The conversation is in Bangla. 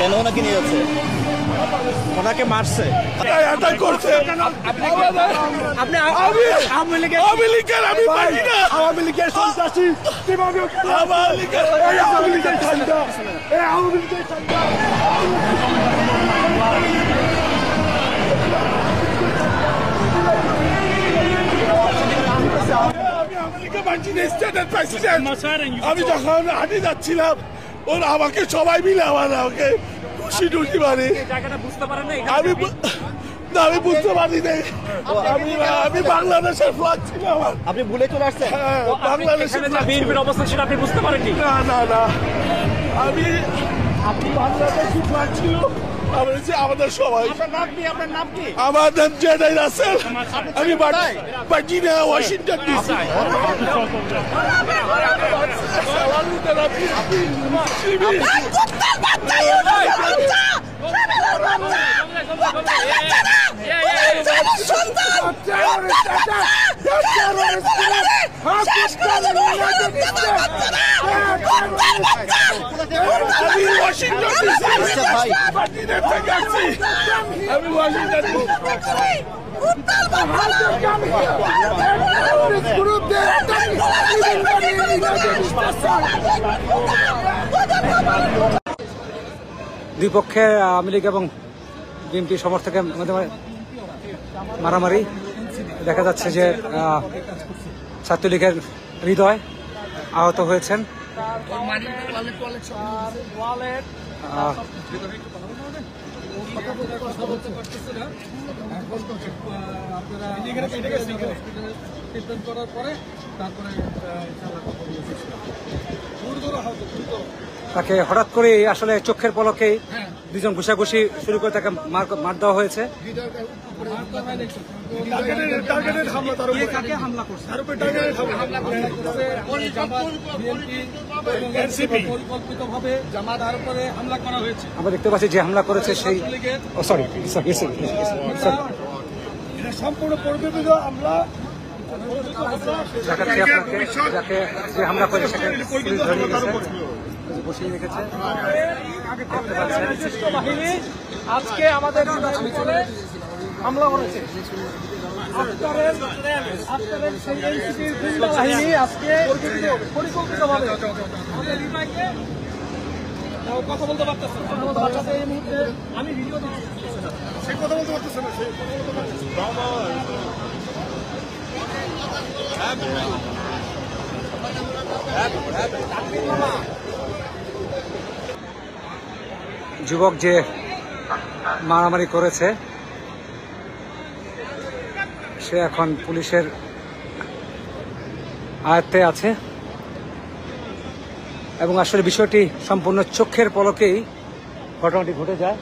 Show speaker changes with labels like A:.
A: কেন ওনাকে নিয়ে যাচ্ছে?
B: ওনাকে মারছে, করছে। আপনি আওয়ামী লীগের, আমি পারি না। আওয়ামী লীগের সন্ত্রাসী কিভাবে আওয়ামী লীগের ঠান্ডা, আওয়ামী লীগের ঠান্ডা। আমি যখন হাঁটি যাচ্ছিলাম, ওরা আমাকে সবাই মিলে আমাকে খুশি টুসি মারে। আমি বুঝতে পারি নাই। আমি বাংলাদেশের ফ্ল্যাগ ছিল আমার।
A: আপনি ভুলে চলে আসছেন?
B: বাংলাদেশের
C: বিএনপির অবস্থান ছিল, আপনি বুঝতে পারেননি?
B: না, আমি বাংলাদেশি ফ্ল্যাগ ছিল আমাদের সবাই।
A: আপনার নাম কি?
B: আমার নাম জেনারেল রাসেল। আমি ভার্জিনিয়া, ওয়াশিংটন ডিসি।
D: দুই পক্ষে আওয়ামী লীগ এবং বিএনপি সমর্থকের মধ্যে মারামারি দেখা যাচ্ছে যে ছাত্রলীগের হৃদয় আহত হয়েছেন। তাকে হঠাৎ করে আসলে চোখের পলকে দুজন ঘুষাঘুষি শুরু করে তাকে মার দেওয়া হয়েছে। আমরা দেখতে পাচ্ছি যে হামলা করেছে সেই
B: সম্পূর্ণ পরিকল্পিত হামলা।
D: দেখাচ্ছি আপনাকে, যাকে যে হামলা করে সেটা পুলিশ ধরিয়ে বসিয়ে রেখেছে।
C: বাহিনী আজকে আমাদের হামলা করেছে। বাহিনী আজকে পরিকল্পিতভাবে কথা বলতে পারতেছে এই মুহূর্তে। আমি ভিডিও সে কথা বলতে পারতেছে না।
D: যুবক যে মারামারি করেছে সে এখন পুলিশের আয়ত্তে আছে এবং আসলে বিষয়টি সম্পূর্ণ চোখের পলকেই ঘটনাটি ঘটে যায়।